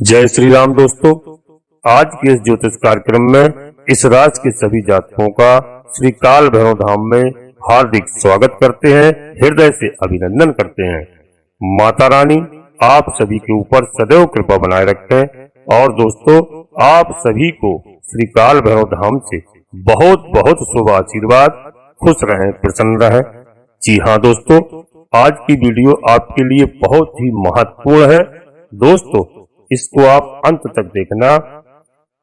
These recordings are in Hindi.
जय श्री राम दोस्तों, आज के इस ज्योतिष कार्यक्रम में इस राशि के सभी जातकों का श्री काल भैरव धाम में हार्दिक स्वागत करते हैं, हृदय से अभिनंदन करते हैं। माता रानी आप सभी के ऊपर सदैव कृपा बनाए रखें और दोस्तों आप सभी को श्री काल भैरव धाम से बहुत बहुत शुभ आशीर्वाद, खुश रहें, प्रसन्न रहें। जी हाँ दोस्तों, आज की वीडियो आपके लिए बहुत ही महत्वपूर्ण है। दोस्तों इसको आप अंत तक देखना,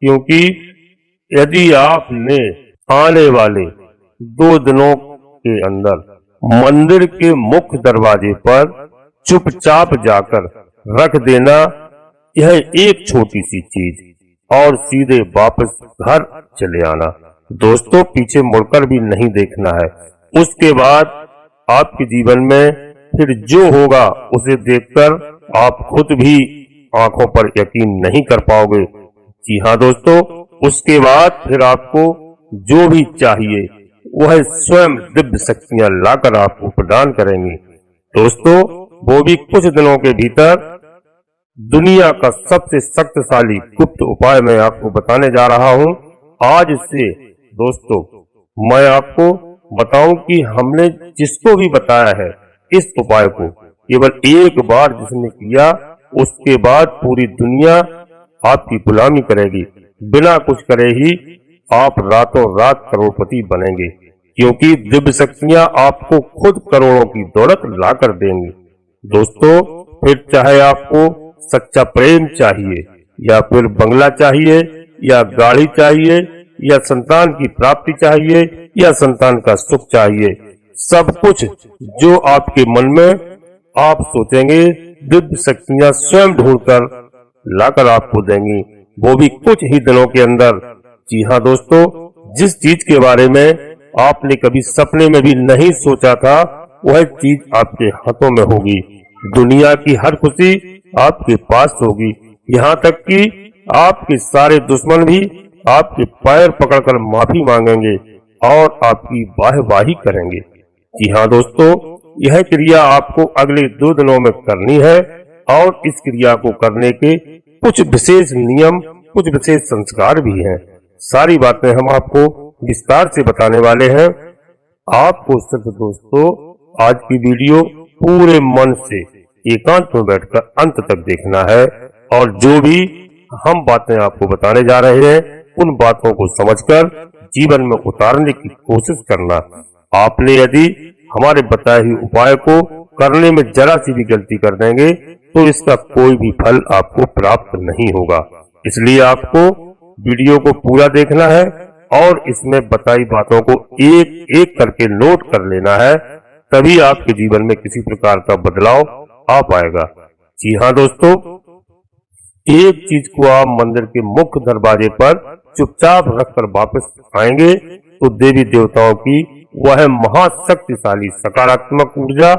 क्योंकि यदि आपने आने वाले 2 दिनों के अंदर मंदिर के मुख्य दरवाजे पर चुपचाप जाकर रख देना यह एक छोटी सी चीज और सीधे वापस घर चले आना। दोस्तों पीछे मुड़कर भी नहीं देखना है। उसके बाद आपके जीवन में फिर जो होगा उसे देखकर आप खुद भी आंखों पर यकीन नहीं कर पाओगे। जी हाँ दोस्तों, उसके बाद फिर आपको जो भी चाहिए वह स्वयं दिव्य शक्तियां लाकर आपको प्रदान करेंगी। दोस्तों वो भी कुछ दिनों के भीतर दुनिया का सबसे शक्तिशाली गुप्त उपाय मैं आपको बताने जा रहा हूँ। आज से दोस्तों मैं आपको बताऊं कि हमने जिसको भी बताया है इस उपाय को केवल एक बार जिसने किया, उसके बाद पूरी दुनिया आपकी गुलामी करेगी। बिना कुछ करे ही आप रातों रात करोड़पति बनेंगे, क्योंकि दिव्य शक्तियां आपको खुद करोड़ों की दौलत ला कर देंगी। दोस्तों फिर चाहे आपको सच्चा प्रेम चाहिए या फिर बंगला चाहिए या गाड़ी चाहिए या संतान की प्राप्ति चाहिए या संतान का सुख चाहिए, सब कुछ जो आपके मन में आप सोचेंगे दिव्य शक्तियां स्वयं ढूंढकर लाकर आपको देंगी, वो भी कुछ ही दिनों के अंदर। जी हाँ दोस्तों, जिस चीज के बारे में आपने कभी सपने में भी नहीं सोचा था वह चीज आपके हाथों में होगी। दुनिया की हर खुशी आपके पास होगी, यहाँ तक कि आपके सारे दुश्मन भी आपके पैर पकड़कर माफी मांगेंगे और आपकी वाहवाही करेंगे। जी हाँ दोस्तों, यह क्रिया आपको अगले 2 दिनों में करनी है और इस क्रिया को करने के कुछ विशेष नियम, कुछ विशेष संस्कार भी हैं। सारी बातें हम आपको विस्तार से बताने वाले हैं। आपको सिर्फ दोस्तों आज की वीडियो पूरे मन से एकांत में बैठकर अंत तक देखना है और जो भी हम बातें आपको बताने जा रहे हैं उन बातों को समझकर जीवन में उतारने की कोशिश करना। आपने यदि हमारे बताए हुए उपाय को करने में जरा सी भी गलती कर देंगे तो इसका कोई भी फल आपको प्राप्त नहीं होगा। इसलिए आपको वीडियो को पूरा देखना है और इसमें बताई बातों को एक एक करके नोट कर लेना है, तभी आपके जीवन में किसी प्रकार का बदलाव आ पाएगा। जी हाँ दोस्तों, एक चीज को आप मंदिर के मुख्य दरवाजे पर चुपचाप रखकर वापस आएंगे तो देवी देवताओं की वह महाशक्तिशाली सकारात्मक ऊर्जा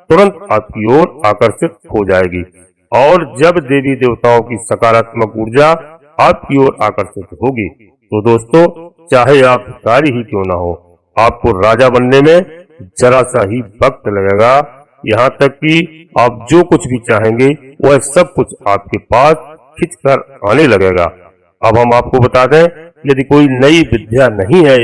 तुरंत आपकी ओर आकर्षित हो जाएगी। और जब देवी देवताओं की सकारात्मक ऊर्जा आपकी ओर आकर्षित होगी तो दोस्तों चाहे आप भिखारी ही क्यों ना हो, आपको राजा बनने में जरा सा ही वक्त लगेगा। यहाँ तक कि आप जो कुछ भी चाहेंगे वह सब कुछ आपके पास खिंचकर आने लगेगा। अब हम आपको बता दें, यदि कोई नई विद्या नहीं है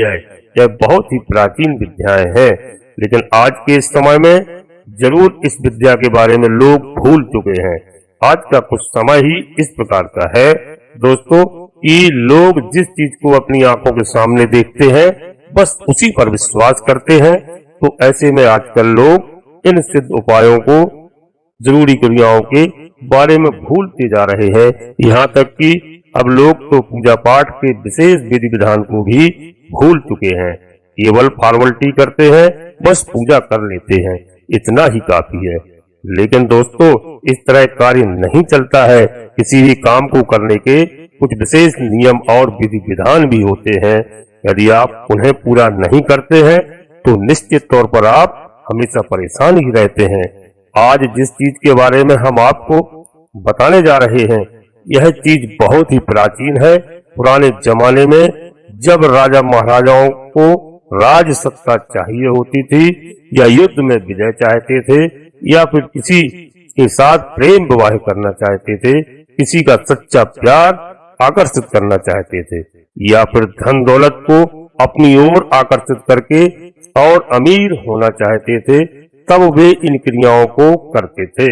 यह बहुत ही प्राचीन विद्याएं हैं, लेकिन आज के इस समय में जरूर इस विद्या के बारे में लोग भूल चुके हैं। आज का कुछ समय ही इस प्रकार का है दोस्तों कि लोग जिस चीज को अपनी आंखों के सामने देखते हैं बस उसी पर विश्वास करते हैं। तो ऐसे में आजकल लोग इन सिद्ध उपायों को, जरूरी क्रियाओं के बारे में भूलते जा रहे हैं। यहाँ तक कि अब लोग तो पूजा पाठ के विशेष विधि विधान को भी भूल चुके हैं, केवल फॉर्मेलिटी करते हैं, बस पूजा कर लेते हैं, इतना ही काफी है। लेकिन दोस्तों इस तरह कार्य नहीं चलता है। किसी भी काम को करने के कुछ विशेष नियम और विधि विधान भी होते हैं। यदि आप उन्हें पूरा नहीं करते हैं तो निश्चित तौर पर आप हमेशा परेशान ही रहते हैं। आज जिस चीज के बारे में हम आपको बताने जा रहे हैं यह चीज बहुत ही प्राचीन है। पुराने जमाने में जब राजा महाराजाओं को राज सत्ता चाहिए होती थी या युद्ध में विजय चाहते थे या फिर किसी के साथ प्रेम विवाह करना चाहते थे, किसी का सच्चा प्यार आकर्षित करना चाहते थे या फिर धन दौलत को अपनी ओर आकर्षित करके और अमीर होना चाहते थे, तब वे इन क्रियाओं को करते थे।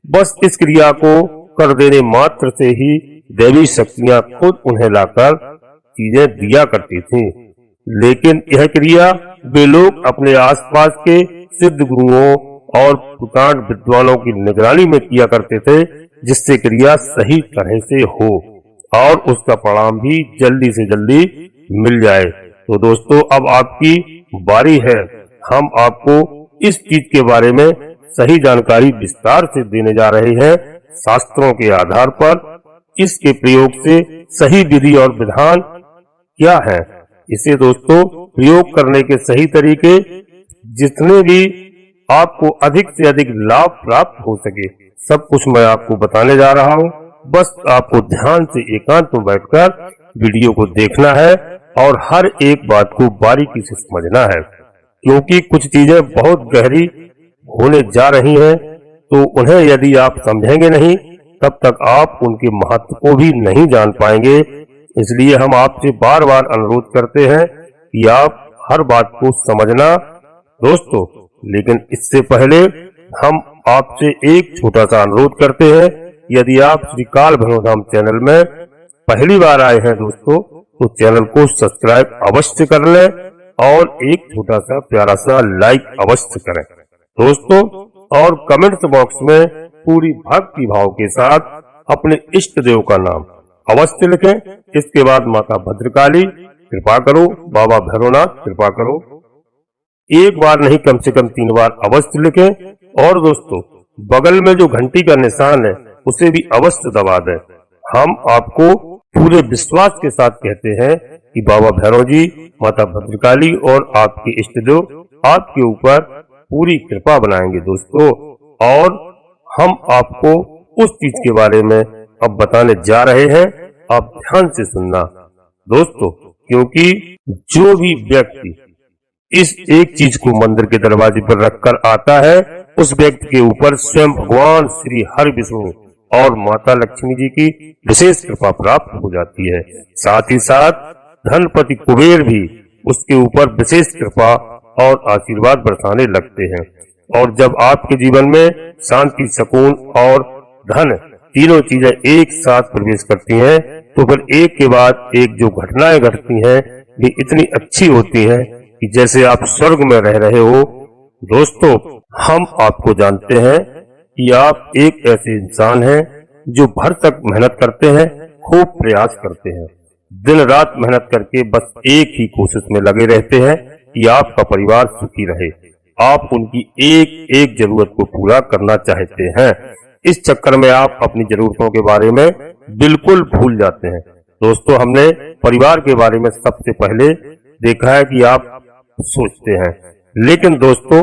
बस इस क्रिया को कर देने मात्र से ही देवी शक्तियां खुद उन्हें लाकर चीजें दिया करती थीं। लेकिन यह क्रिया वे लोग अपने आसपास के सिद्ध गुरुओं और पुराण विद्वानों की निगरानी में किया करते थे, जिससे क्रिया सही तरह से हो और उसका परिणाम भी जल्दी से जल्दी मिल जाए। तो दोस्तों, अब आपकी बारी है। हम आपको इस चीज के बारे में सही जानकारी विस्तार से देने जा रहे हैं, शास्त्रों के आधार पर। इसके प्रयोग से सही विधि और विधान क्या है, इसे दोस्तों प्रयोग करने के सही तरीके, जितने भी आपको अधिक से अधिक लाभ प्राप्त हो सके, सब कुछ मैं आपको बताने जा रहा हूँ। बस आपको ध्यान से एकांत में बैठकर वीडियो को देखना है और हर एक बात को बारीकी से समझना है, क्योंकि कुछ चीजें बहुत गहरी होने जा रही हैं। तो उन्हें यदि आप समझेंगे नहीं, तब तक आप उनके महत्व को भी नहीं जान पाएंगे। इसलिए हम आपसे बार बार अनुरोध करते हैं कि आप हर बात को समझना दोस्तों। लेकिन इससे पहले हम आपसे एक छोटा सा अनुरोध करते हैं, यदि आप श्री काल भैरव धाम चैनल में पहली बार आए हैं दोस्तों, तो चैनल को सब्सक्राइब अवश्य कर लें और एक छोटा सा प्यारा सा लाइक अवश्य करें दोस्तों। और कमेंट बॉक्स में पूरी भक्ति भाव के साथ अपने इष्ट देव का नाम अवश्य लिखें। इसके बाद माता भद्रकाली कृपा करो, बाबा भैरवनाथ कृपा करो। एक बार नहीं, कम से कम 3 बार अवश्य लिखें। और दोस्तों, बगल में जो घंटी का निशान है उसे भी अवश्य दबा दें। हम आपको पूरे विश्वास के साथ कहते हैं कि बाबा भैरव जी, माता भद्रकाली और आपके इष्ट देव आपके ऊपर पूरी कृपा बनाएंगे दोस्तों। और हम आपको उस चीज के बारे में अब बताने जा रहे हैं, आप ध्यान से सुनना दोस्तों, क्योंकि जो भी व्यक्ति इस एक चीज को मंदिर के दरवाजे पर रखकर आता है, उस व्यक्ति के ऊपर स्वयं भगवान श्री हरि विष्णु और माता लक्ष्मी जी की विशेष कृपा प्राप्त हो जाती है। साथ ही साथ धनपति कुबेर भी उसके ऊपर विशेष कृपा और आशीर्वाद बरसाने लगते हैं। और जब आपके जीवन में शांति, सुकून और धन तीनों चीजें एक साथ प्रवेश करती हैं, तो फिर एक के बाद एक जो घटनाएं घटती हैं वे इतनी अच्छी होती हैं कि जैसे आप स्वर्ग में रह रहे हो दोस्तों। हम आपको जानते हैं कि आप एक ऐसे इंसान हैं जो भर तक मेहनत करते हैं, खूब प्रयास करते हैं, दिन रात मेहनत करके बस एक ही कोशिश में लगे रहते हैं कि आपका परिवार सुखी रहे। आप उनकी एक एक जरूरत को पूरा करना चाहते हैं। इस चक्कर में आप अपनी जरूरतों के बारे में बिल्कुल भूल जाते हैं दोस्तों। हमने परिवार के बारे में सबसे पहले देखा है कि आप सोचते हैं, लेकिन दोस्तों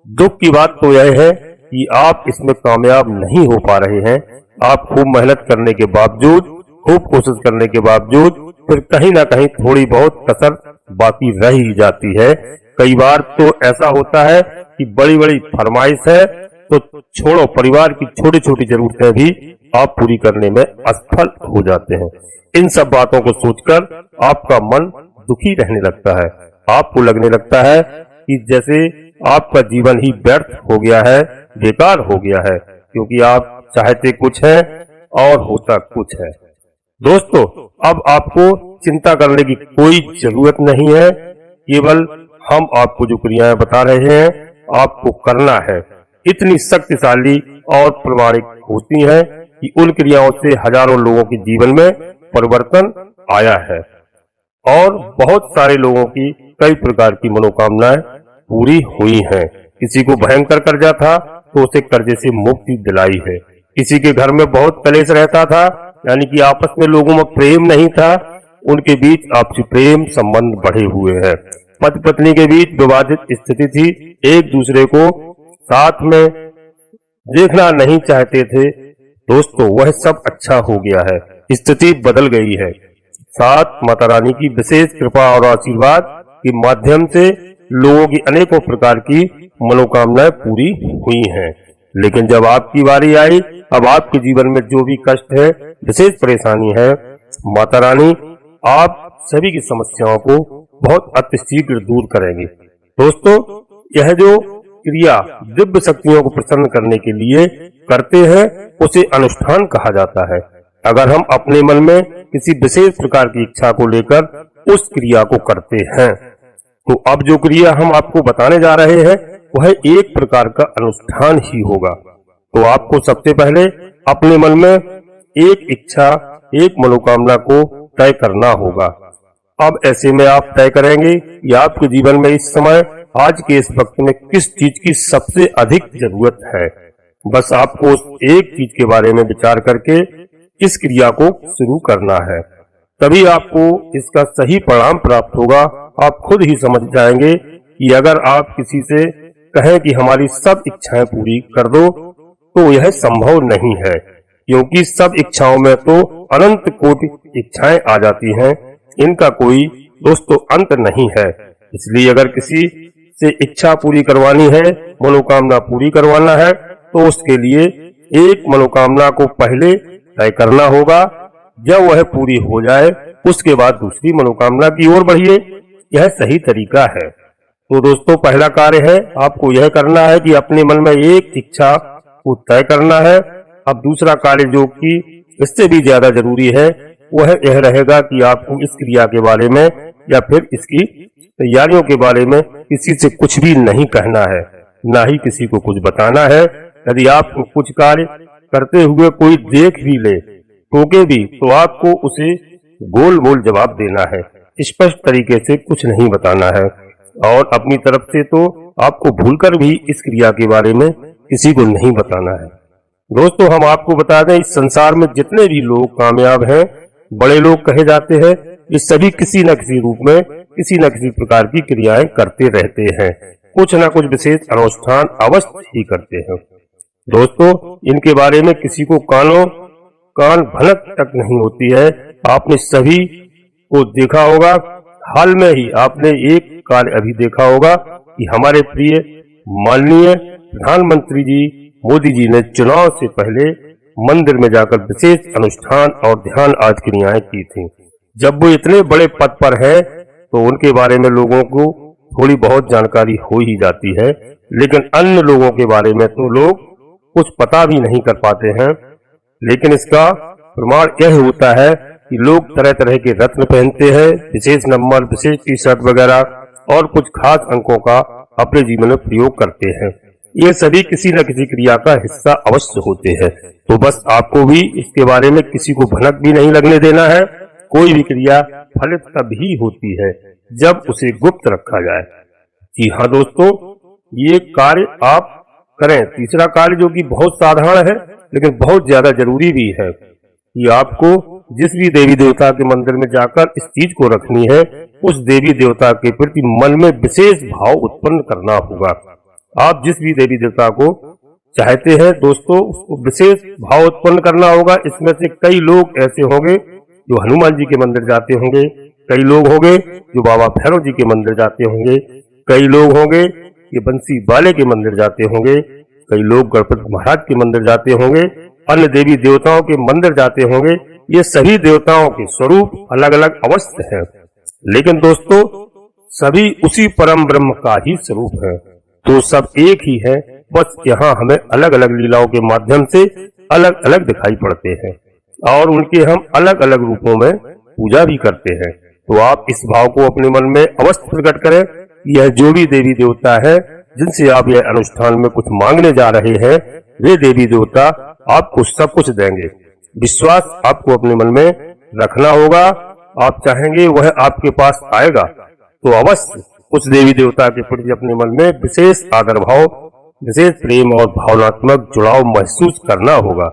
दुख की बात तो यह है कि आप इसमें कामयाब नहीं हो पा रहे हैं। आप खूब मेहनत करने के बावजूद, खूब कोशिश करने के बावजूद फिर कहीं ना कहीं थोड़ी बहुत कसर बाकी रह ही जाती है। कई बार तो ऐसा होता है कि बड़ी बड़ी फरमाइश है तो छोड़ो, परिवार की छोटी छोटी जरूरतें भी आप पूरी करने में असफल हो जाते हैं। इन सब बातों को सोचकर आपका मन दुखी रहने लगता है। आपको लगने लगता है कि जैसे आपका जीवन ही व्यर्थ हो गया है, बेकार हो गया है, क्योंकि आप चाहते कुछ है और होता कुछ है। दोस्तों, अब आपको चिंता करने की कोई जरूरत नहीं है। केवल हम आपको जो क्रियाएं बता रहे हैं आपको करना है। इतनी शक्तिशाली और प्रमाणिक होती हैं कि उन क्रियाओं से हजारों लोगों के जीवन में परिवर्तन आया है और बहुत सारे लोगों की कई प्रकार की मनोकामनाएं पूरी हुई हैं। किसी को भयंकर कर्जा था तो उसे कर्जे से मुक्ति दिलाई है। किसी के घर में बहुत कलेश रहता था, यानी कि आपस में लोगों में प्रेम नहीं था, उनके बीच आपसी प्रेम संबंध बढ़े हुए हैं। पति पत्नी के बीच विवादित स्थिति थी, एक दूसरे को साथ में देखना नहीं चाहते थे दोस्तों, वह सब अच्छा हो गया है, स्थिति बदल गई है। साथ माता रानी की विशेष कृपा और आशीर्वाद के माध्यम से लोगों की अनेकों प्रकार की मनोकामनाएं पूरी हुई हैं। लेकिन जब आपकी बारी आई, अब आपके जीवन में जो भी कष्ट है विशेष परेशानी है, माता रानी आप सभी की समस्याओं को बहुत अतिशीघ्र दूर करेंगे। दोस्तों, यह जो क्रिया दिव्य शक्तियों को प्रसन्न करने के लिए करते हैं उसे अनुष्ठान कहा जाता है। अगर हम अपने मन में किसी विशेष प्रकार की इच्छा को लेकर उस क्रिया को करते हैं तो अब जो क्रिया हम आपको बताने जा रहे हैं वह एक प्रकार का अनुष्ठान ही होगा। तो आपको सबसे पहले अपने मन में एक इच्छा, एक मनोकामना को तय करना होगा। अब ऐसे में आप तय करेंगे कि आपके जीवन में इस समय, आज के इस वक्त में किस चीज की सबसे अधिक जरूरत है। बस आपको उस एक चीज के बारे में विचार करके इस क्रिया को शुरू करना है, तभी आपको इसका सही परिणाम प्राप्त होगा। आप खुद ही समझ जाएंगे कि अगर आप किसी से कहें कि हमारी सब इच्छाएं पूरी कर दो तो यह संभव नहीं है, क्योंकि सब इच्छाओं में तो अनंत कोटि इच्छाएं आ जाती हैं। इनका कोई दोस्तों अंत नहीं है। इसलिए अगर किसी से इच्छा पूरी करवानी है, मनोकामना पूरी करवाना है, तो उसके लिए एक मनोकामना को पहले तय करना होगा। जब वह पूरी हो जाए उसके बाद दूसरी मनोकामना की ओर बढ़िए। यह सही तरीका है। तो दोस्तों, पहला कार्य है आपको यह करना है कि अपने मन में एक इच्छा को तय करना है। अब दूसरा कार्य जो कि इससे भी ज्यादा जरूरी है वह यह रहेगा कि आपको इस क्रिया के बारे में या फिर इसकी तैयारियों के बारे में किसी से कुछ भी नहीं कहना है, ना ही किसी को कुछ बताना है। यदि आपको कुछ कार्य करते हुए कोई देख भी ले, टोके भी, तो आपको उसे गोल गोल जवाब देना है, स्पष्ट तरीके से कुछ नहीं बताना है। और अपनी तरफ से तो आपको भूलकर भी इस क्रिया के बारे में किसी को नहीं बताना है। दोस्तों, हम आपको बता दें, इस संसार में जितने भी लोग कामयाब हैं, बड़े लोग कहे जाते हैं, ये सभी किसी न किसी रूप में किसी न किसी प्रकार की क्रियाएं करते रहते हैं, कुछ न कुछ विशेष अनुष्ठान अवश्य ही करते हैं। दोस्तों, इनके बारे में किसी को कान भनक तक नहीं होती है। आपने सभी को देखा होगा। हाल में ही आपने एक कार्य अभी देखा होगा कि हमारे प्रिय माननीय प्रधानमंत्री जी मोदी जी ने चुनाव से पहले मंदिर में जाकर विशेष अनुष्ठान और ध्यान आदि क्रियाएं की थी। जब वो इतने बड़े पद पर है तो उनके बारे में लोगों को थोड़ी बहुत जानकारी हो ही जाती है, लेकिन अन्य लोगों के बारे में तो लोग कुछ पता भी नहीं कर पाते हैं। लेकिन इसका प्रमाण यह होता है कि लोग तरह तरह के रत्न पहनते हैं, विशेष नंबर, विशेष टी शर्ट वगैरह और कुछ खास अंकों का अपने जीवन में प्रयोग करते हैं। ये सभी किसी न किसी क्रिया का हिस्सा अवश्य होते हैं। तो बस आपको भी इसके बारे में किसी को भनक भी नहीं लगने देना है। कोई भी क्रिया फलित तभी होती है जब उसे गुप्त रखा जाए। जी हाँ दोस्तों, ये कार्य आप करें। तीसरा कार्य जो कि बहुत साधारण है लेकिन बहुत ज्यादा जरूरी भी है, कि आपको जिस भी देवी देवता के मंदिर में जाकर इस चीज को रखनी है, उस देवी देवता के प्रति मन में विशेष भाव उत्पन्न करना होगा। आप जिस भी देवी देवता को चाहते हैं दोस्तों, उसको विशेष भाव उत्पन्न करना होगा। इसमें से कई लोग ऐसे होंगे जो हनुमान जी के मंदिर जाते होंगे, कई लोग होंगे जो बाबा भैरव जी के मंदिर जाते होंगे, कई लोग होंगे ये बंसी वाले के मंदिर जाते होंगे, कई लोग गणपति महाराज के मंदिर जाते होंगे, अन्य देवी देवताओं के मंदिर जाते होंगे। ये सभी देवताओं के स्वरूप अलग अलग अवस्था हैं, लेकिन दोस्तों सभी उसी परम ब्रह्म का ही स्वरूप है। तो सब एक ही है, बस यहाँ हमें अलग अलग लीलाओं के माध्यम से अलग अलग दिखाई पड़ते हैं और उनके हम अलग अलग रूपों में पूजा भी करते हैं। तो आप इस भाव को अपने मन में अवश्य प्रकट करें। यह जो भी देवी देवता है जिनसे आप यह अनुष्ठान में कुछ मांगने जा रहे हैं, वे देवी देवता आपको सब कुछ देंगे। विश्वास आपको अपने मन में रखना होगा। आप चाहेंगे वह आपके पास आएगा, तो अवश्य उस देवी देवता के प्रति अपने मन में विशेष आदर भाव, विशेष प्रेम और भावनात्मक जुड़ाव महसूस करना होगा।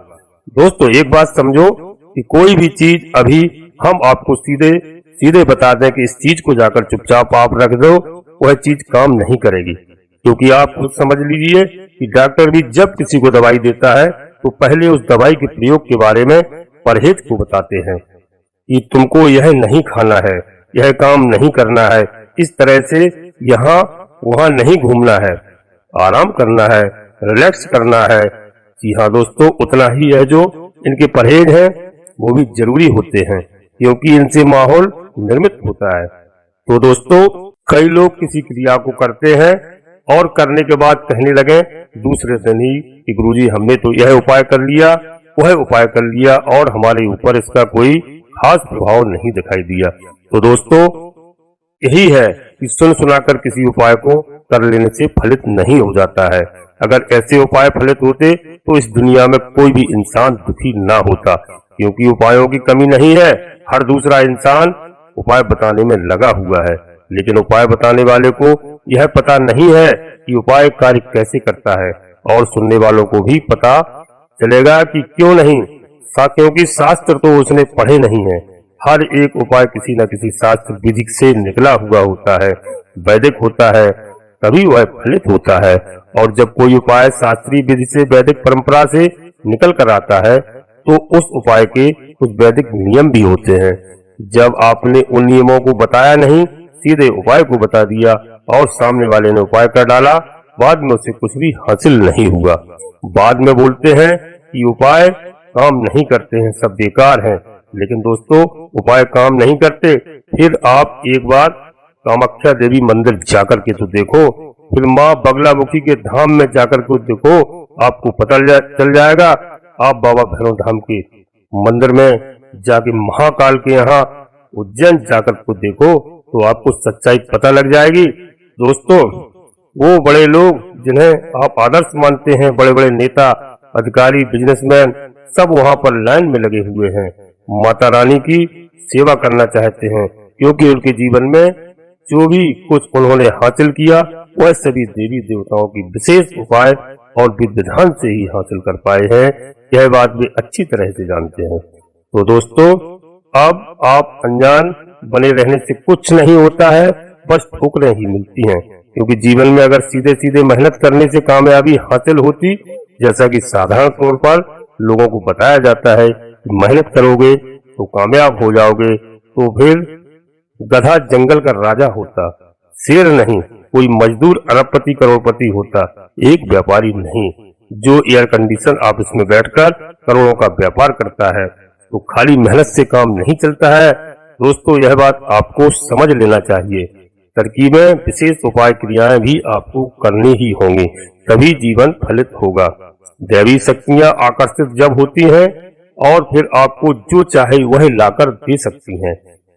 दोस्तों, एक बात समझो कि कोई भी चीज अभी हम आपको सीधे बता दें कि इस चीज को जाकर चुपचाप आप रख दो, वह चीज काम नहीं करेगी। क्योंकि आप खुद समझ लीजिए कि डॉक्टर भी जब किसी को दवाई देता है तो पहले उस दवाई के प्रयोग के बारे में परहेज को बताते हैं कि तुमको यह नहीं खाना है, यह काम नहीं करना है, इस तरह से यहाँ वहाँ नहीं घूमना है, आराम करना है, रिलैक्स करना है। जी हाँ दोस्तों, उतना ही है जो इनके परहेज है वो भी जरूरी होते हैं, क्योंकि इनसे माहौल निर्मित होता है। तो दोस्तों, कई लोग किसी क्रिया को करते हैं और करने के बाद कहने लगे दूसरे दिन ही कि गुरुजी हमने तो यह उपाय कर लिया, वह उपाय कर लिया और हमारे ऊपर इसका कोई खास प्रभाव नहीं दिखाई दिया। तो दोस्तों, यही है कि सुन सुनाकर किसी उपाय को कर लेने से फलित नहीं हो जाता है। अगर ऐसे उपाय फलित होते तो इस दुनिया में कोई भी इंसान दुखी ना होता, क्योंकि उपायों की कमी नहीं है। हर दूसरा इंसान उपाय बताने में लगा हुआ है, लेकिन उपाय बताने वाले को यह पता नहीं है कि उपाय कार्य कैसे करता है, और सुनने वालों को भी पता चलेगा कि क्यों नहीं, क्योंकि शास्त्र तो उसने पढ़े नहीं है। हर एक उपाय किसी न किसी शास्त्र विधि से निकला हुआ होता है, वैदिक होता है, तभी वह फलित होता है। और जब कोई उपाय शास्त्रीय विधि से वैदिक परंपरा से निकल कर आता है तो उस उपाय के कुछ वैदिक नियम भी होते हैं। जब आपने उन नियमों को बताया नहीं, सीधे उपाय को बता दिया और सामने वाले ने उपाय कर डाला, बाद में उसे कुछ भी हासिल नहीं हुआ। बाद में बोलते हैं कि उपाय काम नहीं करते हैं, सब बेकार हैं। लेकिन दोस्तों, उपाय काम नहीं करते। फिर आप एक बार कामाख्या देवी मंदिर जाकर के तो देखो, फिर माँ बगलामुखी के धाम में जाकर के देखो, आपको पता चल जाएगा। आप बाबा भैरव धाम के मंदिर में जाके महाकाल के यहाँ उज्जैन जाकर को देखो तो आपको सच्चाई पता लग जाएगी। दोस्तों, वो बड़े लोग जिन्हें आप आदर्श मानते हैं, बड़े बड़े नेता, अधिकारी, बिजनेसमैन, सब वहाँ पर लाइन में लगे हुए हैं, माता रानी की सेवा करना चाहते हैं, क्योंकि उनके जीवन में जो भी कुछ उन्होंने हासिल किया वह सभी देवी देवताओं की विशेष उपाय और विधि विधान से ही हासिल कर पाए हैं। यह बात वे अच्छी तरह से जानते हैं। तो दोस्तों, अब आप अनजान बने रहने से कुछ नहीं होता है, बस ठोकरें ही मिलती हैं। क्योंकि जीवन में अगर सीधे सीधे मेहनत करने से कामयाबी हासिल होती, जैसा कि साधारण तौर पर लोगों को बताया जाता है कि मेहनत करोगे तो कामयाब हो जाओगे, तो फिर गधा जंगल का राजा होता, शेर नहीं, कोई मजदूर अरबपति करोड़पति होता, एक व्यापारी नहीं जो एयर कंडीशन ऑफिस में बैठकर करोड़ों का व्यापार करता है। तो खाली मेहनत से काम नहीं चलता है। दोस्तों, यह बात आपको समझ लेना चाहिए। तरकीबें, विशेष उपाय क्रियाएं भी आपको करनी ही होंगी, तभी जीवन फलित होगा। दैवी शक्तियां आकर्षित जब होती हैं और फिर आपको जो चाहे वह लाकर दे सकती हैं।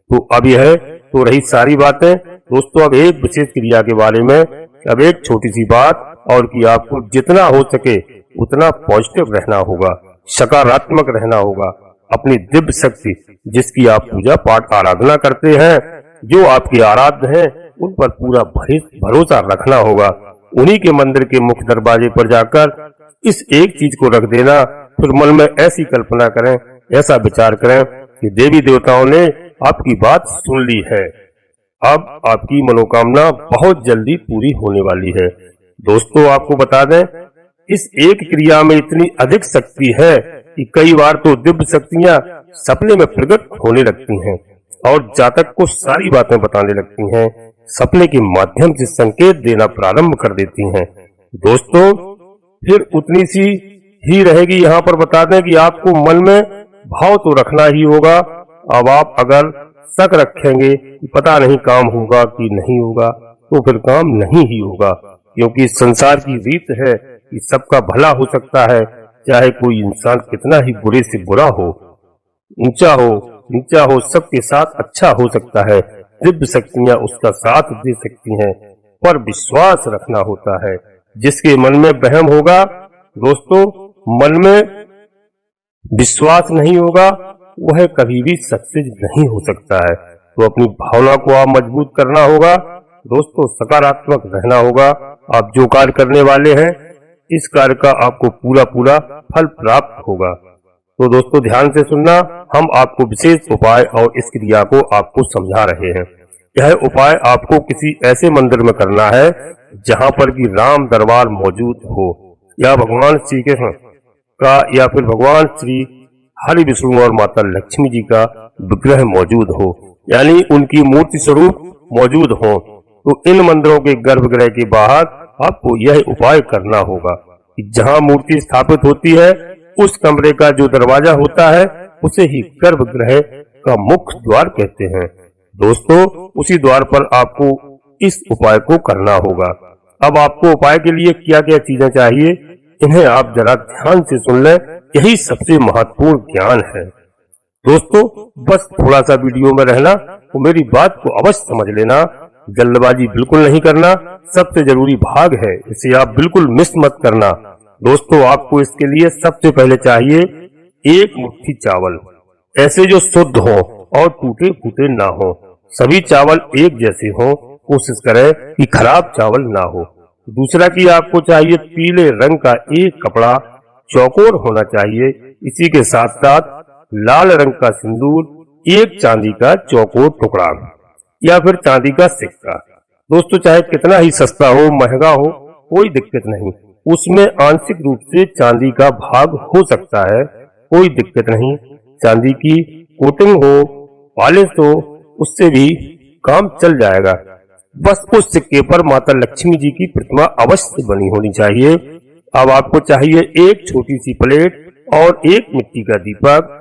तो अब यह तो रही सारी बातें। दोस्तों, अब एक विशेष क्रिया के बारे में अब एक छोटी सी बात, और कि आपको जितना हो सके उतना पॉजिटिव रहना होगा, सकारात्मक रहना होगा। अपनी दिव्य शक्ति जिसकी आप पूजा पाठ आराधना करते हैं, जो आपके आराध्य हैं, उन पर पूरा भरोसा रखना होगा। उन्हीं के मंदिर के मुख्य दरवाजे पर जाकर इस एक चीज को रख देना, फिर मन में ऐसी कल्पना करें, ऐसा विचार करें कि देवी देवताओं ने आपकी बात सुन ली है, अब आपकी मनोकामना बहुत जल्दी पूरी होने वाली है। दोस्तों, आपको बता दें, इस एक क्रिया में इतनी अधिक शक्ति है कि कई बार तो दिव्य शक्तियां सपने में प्रकट होने लगती हैं और जातक को सारी बातें बताने लगती हैं, सपने के माध्यम से संकेत देना प्रारंभ कर देती हैं। दोस्तों, फिर उतनी सी ही रहेगी। यहाँ पर बता दें कि आपको मन में भाव तो रखना ही होगा। अब आप अगर शक रखेंगे कि पता नहीं काम होगा कि नहीं होगा, तो फिर काम नहीं ही होगा, क्योंकि संसार की रीत है कि सबका भला हो सकता है, चाहे कोई इंसान कितना ही बुरे से बुरा हो, ऊंचा हो, नीचा हो, सबके साथ अच्छा हो सकता है। दिव्य शक्तियां उसका साथ दे सकती हैं, पर विश्वास रखना होता है। जिसके मन में वहम होगा, दोस्तों, मन में विश्वास नहीं होगा, वह कभी भी सक्सेस नहीं हो सकता है। तो अपनी भावना को आप मजबूत करना होगा। दोस्तों, सकारात्मक रहना होगा। आप जो कार्य करने वाले हैं, इस कार्य का आपको पूरा पूरा फल प्राप्त होगा। तो दोस्तों, ध्यान से सुनना, हम आपको विशेष उपाय और इस क्रिया को आपको समझा रहे हैं। यह उपाय आपको किसी ऐसे मंदिर में करना है जहां पर कि राम दरबार मौजूद हो, या भगवान श्री कृष्ण का, या फिर भगवान श्री हरि विष्णु और माता लक्ष्मी जी का विग्रह मौजूद हो, यानी उनकी मूर्ति स्वरूप मौजूद हो। तो इन मंदिरों के गर्भगृह के बाहर आपको यह उपाय करना होगा कि जहां मूर्ति स्थापित होती है, उस कमरे का जो दरवाजा होता है उसे ही गर्भगृह का मुख्य द्वार कहते हैं। दोस्तों, उसी द्वार पर आपको इस उपाय को करना होगा। अब आपको उपाय के लिए क्या क्या चीजें चाहिए, इन्हें आप जरा ध्यान से सुन लें, यही सबसे महत्वपूर्ण ज्ञान है। दोस्तों, बस थोड़ा सा वीडियो में रहना, तो मेरी बात को अवश्य समझ लेना, जल्दबाजी बिल्कुल नहीं करना, सबसे जरूरी भाग है, इसे आप बिल्कुल मिस मत करना। दोस्तों, आपको इसके लिए सबसे पहले चाहिए 1 मुट्ठी चावल, ऐसे जो शुद्ध हो और टूटे फूटे ना हो। सभी चावल एक जैसे हो, कोशिश करें कि खराब चावल ना हो। दूसरा कि आपको चाहिए पीले रंग का एक कपड़ा, चौकोर होना चाहिए। इसी के साथ साथ लाल रंग का सिंदूर, एक चांदी का चौकोर टुकड़ा या फिर चांदी का सिक्का। दोस्तों, चाहे कितना ही सस्ता हो, महंगा हो, कोई दिक्कत नहीं, उसमें आंशिक रूप से चांदी का भाग हो सकता है, कोई दिक्कत नहीं। चांदी की कोटिंग हो, पॉलिश हो, उससे भी काम चल जाएगा। बस उस सिक्के पर माता लक्ष्मी जी की प्रतिमा अवश्य बनी होनी चाहिए। अब आपको चाहिए एक छोटी सी प्लेट और एक मिट्टी का दीपक।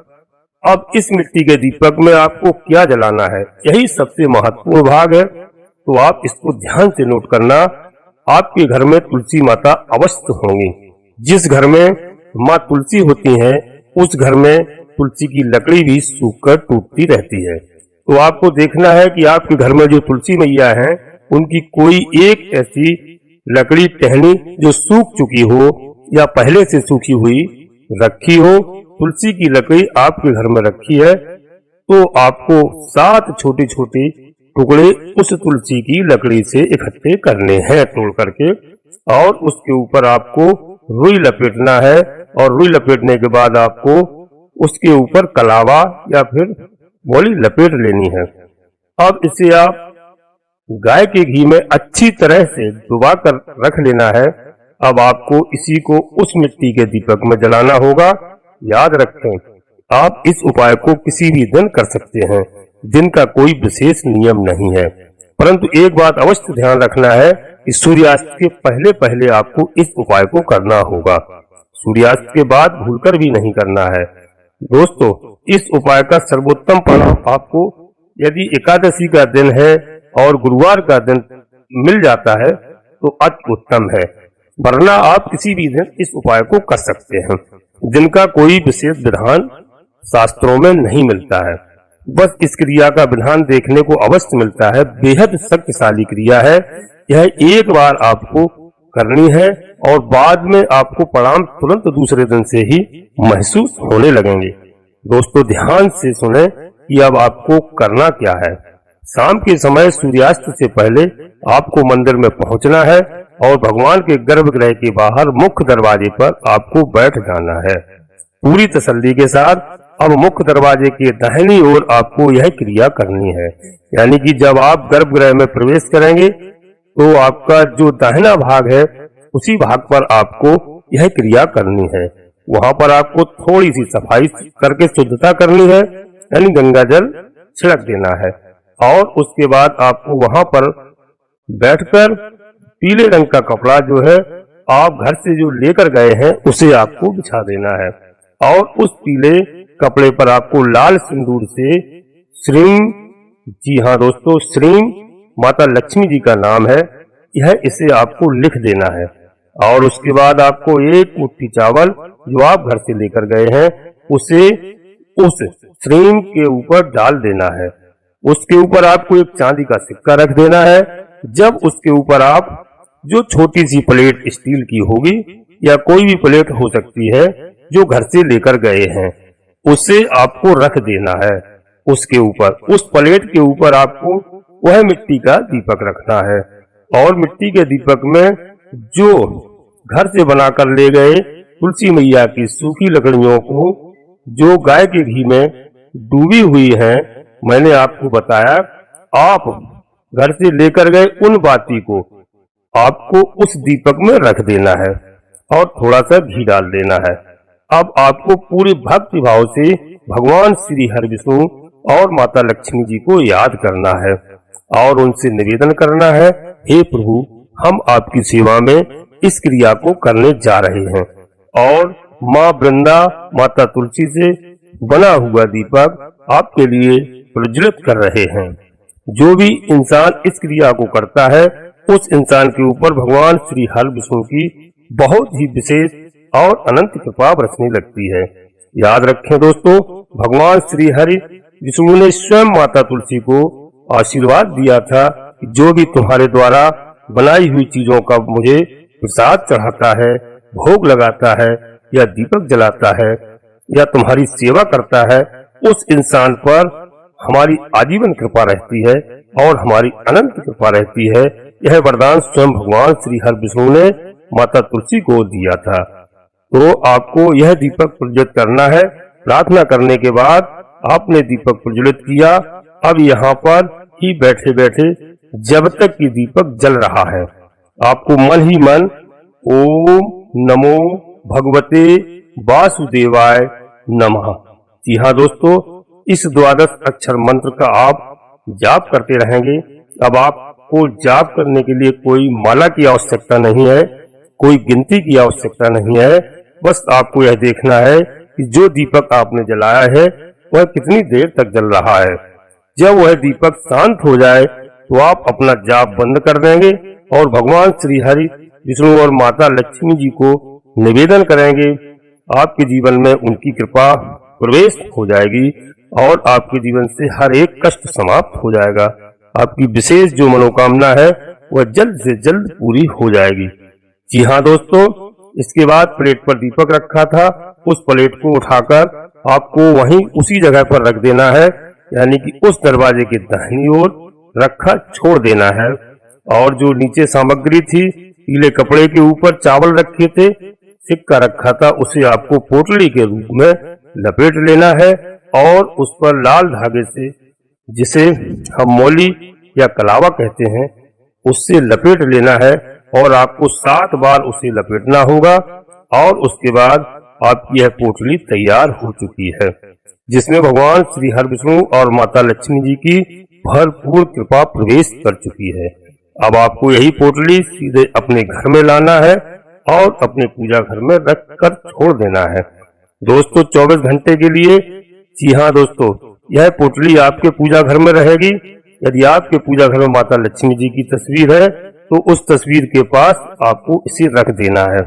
अब इस मिट्टी के दीपक में आपको क्या जलाना है, यही सबसे महत्वपूर्ण भाग है, तो आप इसको ध्यान से नोट करना। आपके घर में तुलसी माता अवश्य होंगी। जिस घर में माँ तुलसी होती हैं, उस घर में तुलसी की लकड़ी भी सूखकर टूटती रहती है। तो आपको देखना है कि आपके घर में जो तुलसी मैया है, उनकी कोई एक ऐसी लकड़ी टहनी जो सूख चुकी हो या पहले से सूखी हुई रखी हो। तुलसी की लकड़ी आपके घर में रखी है, तो आपको 7 छोटे छोटे टुकड़े उस तुलसी की लकड़ी से इकट्ठे करने हैं तोड़ करके, और उसके ऊपर आपको रुई लपेटना है। और रुई लपेटने के बाद आपको उसके ऊपर कलावा या फिर मोली लपेट लेनी है। अब इसे आप गाय के घी में अच्छी तरह से डुबा कर रख लेना है। अब आपको इसी को उस मिट्टी के दीपक में जलाना होगा। याद रखें, आप इस उपाय को किसी भी दिन कर सकते हैं, दिन का कोई विशेष नियम नहीं है, परंतु एक बात अवश्य ध्यान रखना है कि सूर्यास्त के पहले पहले आपको इस उपाय को करना होगा। सूर्यास्त के बाद भूलकर भी नहीं करना है। दोस्तों, इस उपाय का सर्वोत्तम परिणाम आपको यदि एकादशी का दिन है और गुरुवार का दिन मिल जाता है तो अति उत्तम है, वरना आप किसी भी दिन इस उपाय को कर सकते हैं। दिन का कोई विशेष विधान शास्त्रों में नहीं मिलता है, बस इस क्रिया का विधान देखने को अवश्य मिलता है। बेहद शक्तिशाली क्रिया है। यह एक बार आपको करनी है और बाद में आपको परिणाम तुरंत दूसरे दिन से ही महसूस होने लगेंगे। दोस्तों, ध्यान से सुने कि अब आपको करना क्या है। शाम के समय सूर्यास्त से पहले आपको मंदिर में पहुंचना है और भगवान के गर्भगृह के बाहर मुख्य दरवाजे पर आपको बैठ जाना है। पूरी तसल्ली के साथ अब मुख्य दरवाजे के दाहिनी ओर आपको यह क्रिया करनी है, यानी कि जब आप गर्भगृह में प्रवेश करेंगे तो आपका जो दाहिना भाग है, उसी भाग पर आपको यह क्रिया करनी है। वहां पर आपको थोड़ी सी सफाई करके शुद्धता करनी है, यानी गंगा जल छिड़क देना है, और उसके बाद आपको वहां पर बैठकर पीले रंग का कपड़ा जो है आप घर से जो लेकर गए हैं उसे आपको बिछा देना है, और उस पीले कपड़े पर आपको लाल सिंदूर से श्रीं, जी हाँ दोस्तों, श्रीं माता लक्ष्मी जी का नाम है, यह इसे आपको लिख देना है। और उसके बाद आपको 1 मुट्ठी चावल जो आप घर से लेकर गए हैं उसे उस श्रीं के ऊपर डाल देना है। उसके ऊपर आपको एक चांदी का सिक्का रख देना है। जब उसके ऊपर आप जो छोटी सी प्लेट स्टील की होगी या कोई भी प्लेट हो सकती है जो घर से लेकर गए हैं, उसे आपको रख देना है। उसके ऊपर, उस प्लेट के ऊपर आपको वह मिट्टी का दीपक रखना है, और मिट्टी के दीपक में जो घर से बनाकर ले गए तुलसी मैया की सूखी लकड़ियों को जो गाय के घी में डूबी हुई हैं, मैंने आपको बताया, आप घर से लेकर गए उन बाती को आपको उस दीपक में रख देना है और थोड़ा सा घी डाल देना है। अब आपको पूरे भक्ति भाव से भगवान श्री हरि विष्णु और माता लक्ष्मी जी को याद करना है और उनसे निवेदन करना है, हे प्रभु, हम आपकी सेवा में इस क्रिया को करने जा रहे हैं, और माँ वृंदा, माता तुलसी से बना हुआ दीपक आपके लिए प्रज्वलित कर रहे हैं। जो भी इंसान इस क्रिया को करता है उस इंसान के ऊपर भगवान श्री हरि विष्णु की बहुत ही विशेष और अनंत कृपा बरसने लगती है। याद रखें दोस्तों, भगवान श्री हरि विष्णु ने स्वयं माता तुलसी को आशीर्वाद दिया था कि जो भी तुम्हारे द्वारा बनाई हुई चीजों का मुझे प्रसाद चढ़ाता है, भोग लगाता है या दीपक जलाता है या तुम्हारी सेवा करता है, उस इंसान पर हमारी आजीवन कृपा रहती है और हमारी अनंत कृपा रहती है। यह वरदान स्वयं भगवान श्री हरि विष्णु ने माता तुलसी को दिया था। तो आपको यह दीपक प्रज्वलित करना है। प्रार्थना करने के बाद आपने दीपक प्रज्वलित किया। अब यहाँ पर ही बैठे बैठे जब तक कि दीपक जल रहा है आपको मन ही मन ओम नमो भगवते वासुदेवाय नमः, जी हाँ दोस्तों, इस द्वादश अक्षर मंत्र का आप जाप करते रहेंगे। अब आपको जाप करने के लिए कोई माला की आवश्यकता नहीं है, कोई गिनती की आवश्यकता नहीं है। बस आपको यह देखना है कि जो दीपक आपने जलाया है वह कितनी देर तक जल रहा है। जब वह दीपक शांत हो जाए तो आप अपना जाप बंद कर देंगे और भगवान श्री हरि विष्णु और माता लक्ष्मी जी को निवेदन करेंगे। आपके जीवन में उनकी कृपा प्रवेश हो जाएगी और आपके जीवन से हर एक कष्ट समाप्त हो जाएगा। आपकी विशेष जो मनोकामना है वह जल्द से जल्द पूरी हो जाएगी। जी हाँ दोस्तों, इसके बाद प्लेट पर दीपक रखा था, उस प्लेट को उठाकर आपको वहीं उसी जगह पर रख देना है, यानी कि उस दरवाजे के दाहिनी ओर रखा छोड़ देना है। और जो नीचे सामग्री थी, पीले कपड़े के ऊपर चावल रखे थे, सिक्का रखा था, उसे आपको पोटली के रूप में लपेट लेना है और उस पर लाल धागे से, जिसे हम मौली या कलावा कहते हैं, उससे लपेट लेना है और आपको 7 बार उसे लपेटना होगा। और उसके बाद आपकी यह पोटली तैयार हो चुकी है, जिसमें भगवान श्री हरि विष्णु और माता लक्ष्मी जी की भरपूर कृपा प्रवेश कर चुकी है। अब आपको यही पोटली सीधे अपने घर में लाना है और अपने पूजा घर में रख कर छोड़ देना है दोस्तों, 24 घंटे के लिए। जी हाँ दोस्तों, यह पोटली आपके पूजा घर में रहेगी। यदि आपके पूजा घर में माता लक्ष्मी जी की तस्वीर है तो उस तस्वीर के पास आपको इसे रख देना है।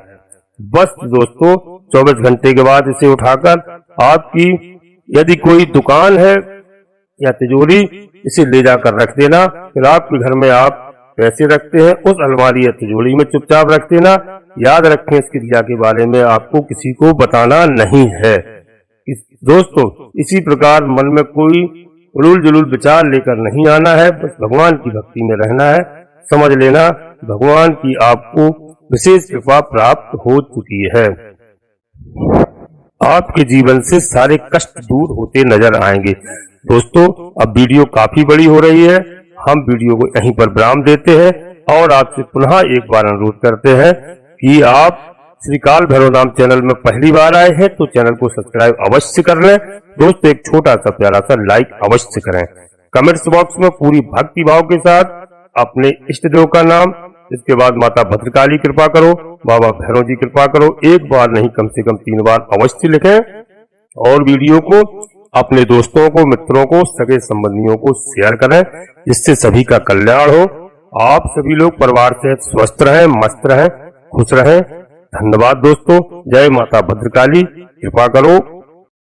बस दोस्तों, 24 घंटे के बाद इसे उठाकर आपकी यदि कोई दुकान है या तिजोरी, इसे ले जाकर रख देना। फिर आपके घर में आप पैसे रखते हैं, उस अलमारी या तिजोरी में चुपचाप रख देना। याद रखें, इस क्रिया के बारे में आपको किसी को बताना नहीं है। दोस्तों, इसी प्रकार मन में कोई उलूल जुलूल विचार लेकर नहीं आना है, बस भगवान की भक्ति में रहना है। समझ लेना भगवान की आपको विशेष कृपा प्राप्त हो चुकी है। आपके जीवन से सारे कष्ट दूर होते नजर आएंगे। दोस्तों, अब वीडियो काफी बड़ी हो रही है, हम वीडियो को यहीं पर विराम देते हैं और आपसे पुनः एक बार अनुरोध करते हैं कि आप श्री काल भैरव धाम चैनल में पहली बार आए हैं तो चैनल को सब्सक्राइब अवश्य कर लें। दोस्तों, एक छोटा सा प्यारा सा लाइक अवश्य करें। कमेंट्स बॉक्स में पूरी भक्ति भाव के साथ अपने इष्ट देव का नाम, इसके बाद माता भद्रकाली कृपा करो, बाबा भैरव जी कृपा करो, एक बार नहीं कम से कम 3 बार अवश्य लिखें और वीडियो को अपने दोस्तों को, मित्रों को, सगे संबंधियों को शेयर करें, जिससे सभी का कल्याण हो। आप सभी लोग परिवार से स्वस्थ रहें, मस्त रहें, खुश रहें। धन्यवाद दोस्तों। जय माता भद्रकाली, कृपा करो।